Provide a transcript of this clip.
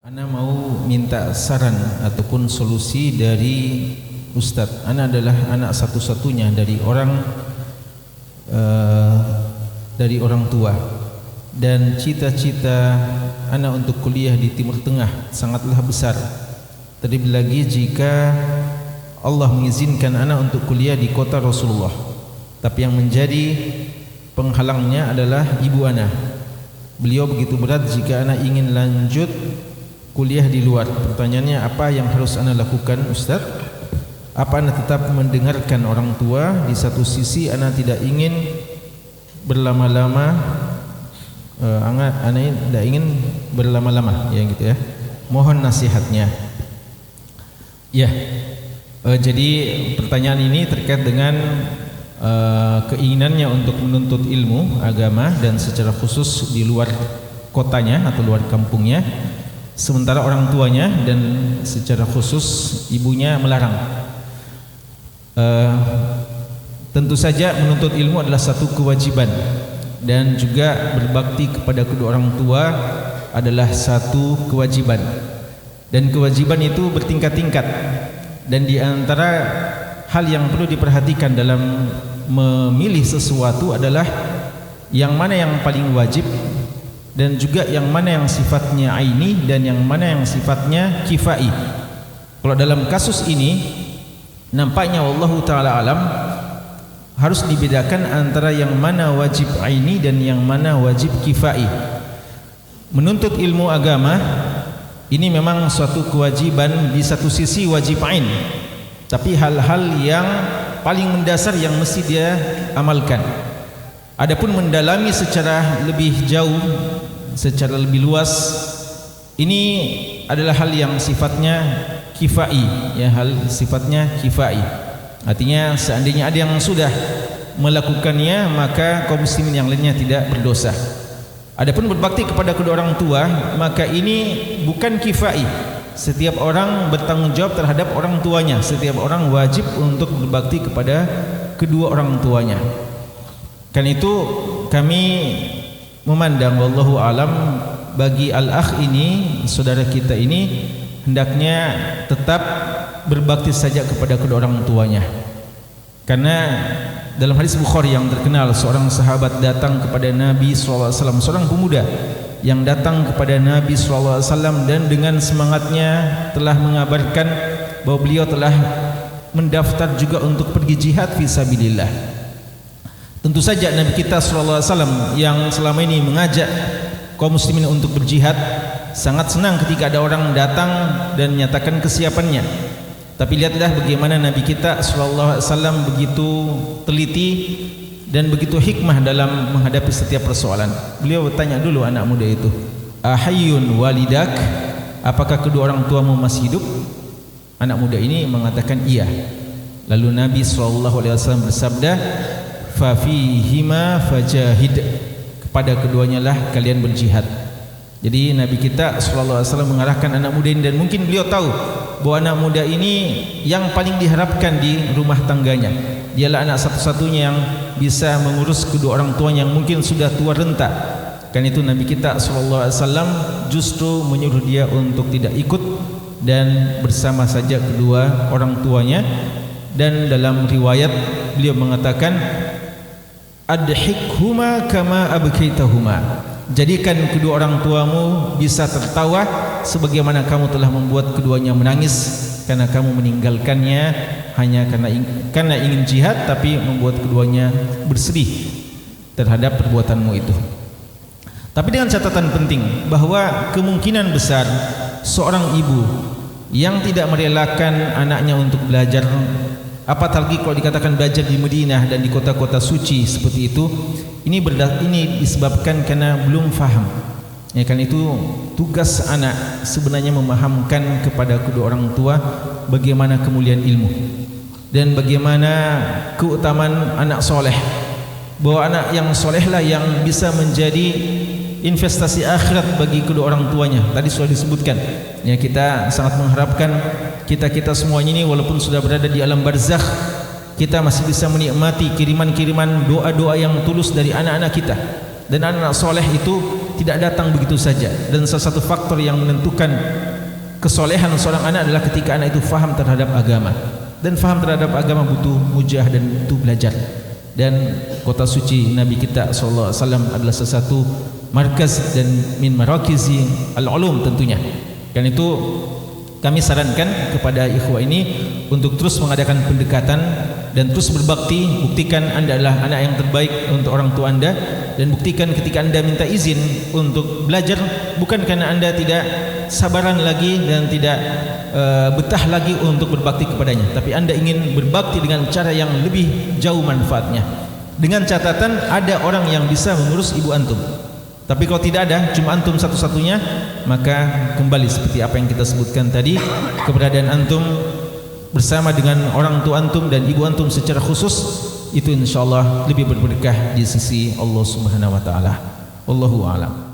Ana mau minta saran ataupun solusi dari Ustadz. Ana adalah anak satu-satunya dari orang tua, dan cita-cita ana untuk kuliah di Timur Tengah sangatlah besar. Terlebih lagi jika Allah mengizinkan ana untuk kuliah di kota Rasulullah. Tapi yang menjadi penghalangnya adalah ibu ana. Beliau begitu berat jika ana ingin lanjut kuliah di luar. Pertanyaannya, apa yang harus ana lakukan, Ustaz? Apa ana tetap mendengarkan orang tua? Di satu sisi ana tidak ingin berlama-lama, ana tidak ingin berlama-lama, ya gitu ya. Mohon nasihatnya. Ya, jadi pertanyaan ini terkait dengan keinginannya untuk menuntut ilmu agama dan secara khusus di luar kotanya atau luar kampungnya. Sementara orang tuanya dan secara khusus ibunya melarang. Tentu saja menuntut ilmu adalah satu kewajiban, dan juga berbakti kepada kedua orang tua adalah satu kewajiban. Dan kewajiban itu bertingkat-tingkat, dan di antara hal yang perlu diperhatikan dalam memilih sesuatu adalah yang mana yang paling wajib, dan juga yang mana yang sifatnya aini dan yang mana yang sifatnya kifai. Kalau dalam kasus ini nampaknya wallahu taala alam harus dibedakan antara yang mana wajib aini dan yang mana wajib kifai. Menuntut ilmu agama ini memang suatu kewajiban, di satu sisi wajib ain, tapi hal-hal yang paling mendasar yang mesti dia amalkan. Adapun mendalami secara lebih jauh, secara lebih luas, ini adalah hal yang sifatnya kifai, ya, hal sifatnya kifai. Artinya seandainya ada yang sudah melakukannya, maka kaum muslimin yang lainnya tidak berdosa. Adapun berbakti kepada kedua orang tua, maka ini bukan kifai. Setiap orang bertanggung jawab terhadap orang tuanya. Setiap orang wajib untuk berbakti kepada kedua orang tuanya. Karena itu kami memandang wallahu alam bagi al-akh ini, saudara kita ini, hendaknya tetap berbakti saja kepada kedua orang tuanya. Karena dalam hadis Bukhari yang terkenal, seorang sahabat datang kepada Nabi SAW, seorang pemuda yang datang kepada Nabi SAW dan dengan semangatnya telah mengabarkan bahwa beliau telah mendaftar juga untuk pergi jihad fisabilillah. Tentu saja Nabi kita SAW yang selama ini mengajak kaum muslimin untuk berjihad sangat senang ketika ada orang datang dan menyatakan kesiapannya. Tapi lihatlah bagaimana Nabi kita SAW begitu teliti dan begitu hikmah dalam menghadapi setiap persoalan. Beliau bertanya dulu anak muda itu, ahayyun walidak, apakah kedua orang tuamu masih hidup? Anak muda ini mengatakan iya. Lalu Nabi SAW bersabda, fafihima fajahid, kepada keduanya lah kalian berjihad. Jadi Nabi kita SAW mengarahkan anak muda ini, dan mungkin beliau tahu bahwa anak muda ini yang paling diharapkan di rumah tangganya. Dialah anak satu-satunya yang bisa mengurus kedua orang tuanya yang mungkin sudah tua renta. Karena itu Nabi kita SAW justru menyuruh dia untuk tidak ikut dan bersama saja kedua orang tuanya. Dan dalam riwayat beliau mengatakan, adhikhuma kama abkaitahuma, jadikan kedua orang tuamu bisa tertawa sebagaimana kamu telah membuat keduanya menangis karena kamu meninggalkannya hanya karena ingin jihad, tapi membuat keduanya bersedih terhadap perbuatanmu itu. Tapi dengan catatan penting bahwa kemungkinan besar seorang ibu yang tidak merelakan anaknya untuk belajar, apalagi kalau dikatakan belajar di Madinah dan di kota-kota suci seperti itu, ini disebabkan karena belum faham. Ya, kan itu tugas anak sebenarnya memahamkan kepada kedua orang tua bagaimana kemuliaan ilmu dan bagaimana keutamaan anak soleh, bahwa anak yang solehlah yang bisa menjadi investasi akhirat bagi kedua orang tuanya. Tadi sudah disebutkan, ya, kita sangat mengharapkan kita semuanya ini walaupun sudah berada di alam barzakh, kita masih bisa menikmati kiriman-kiriman doa-doa yang tulus dari anak-anak kita. Dan anak-anak soleh itu tidak datang begitu saja, dan salah satu faktor yang menentukan kesolehan seorang anak adalah ketika anak itu faham terhadap agama, dan faham terhadap agama butuh mujah dan butuh belajar. Dan kota suci Nabi kita sallallahu alaihi wasallam adalah salah satu markaz dan min marakizi al-ulum tentunya. Karena itu kami sarankan kepada ikhwah ini untuk terus mengadakan pendekatan dan terus berbakti. Buktikan Anda adalah anak yang terbaik untuk orang tua Anda, dan buktikan ketika Anda minta izin untuk belajar bukan karena Anda tidak sabaran lagi dan tidak betah lagi untuk berbakti kepadanya, tapi Anda ingin berbakti dengan cara yang lebih jauh manfaatnya, dengan catatan ada orang yang bisa mengurus ibu antum. Tapi kalau tidak ada, cuma antum satu-satunya, maka kembali seperti apa yang kita sebutkan tadi, keberadaan antum bersama dengan orang tua antum dan ibu antum secara khusus itu insyaallah lebih berberkah di sisi Allah Subhanahu wa taala. Wallahu a'lam.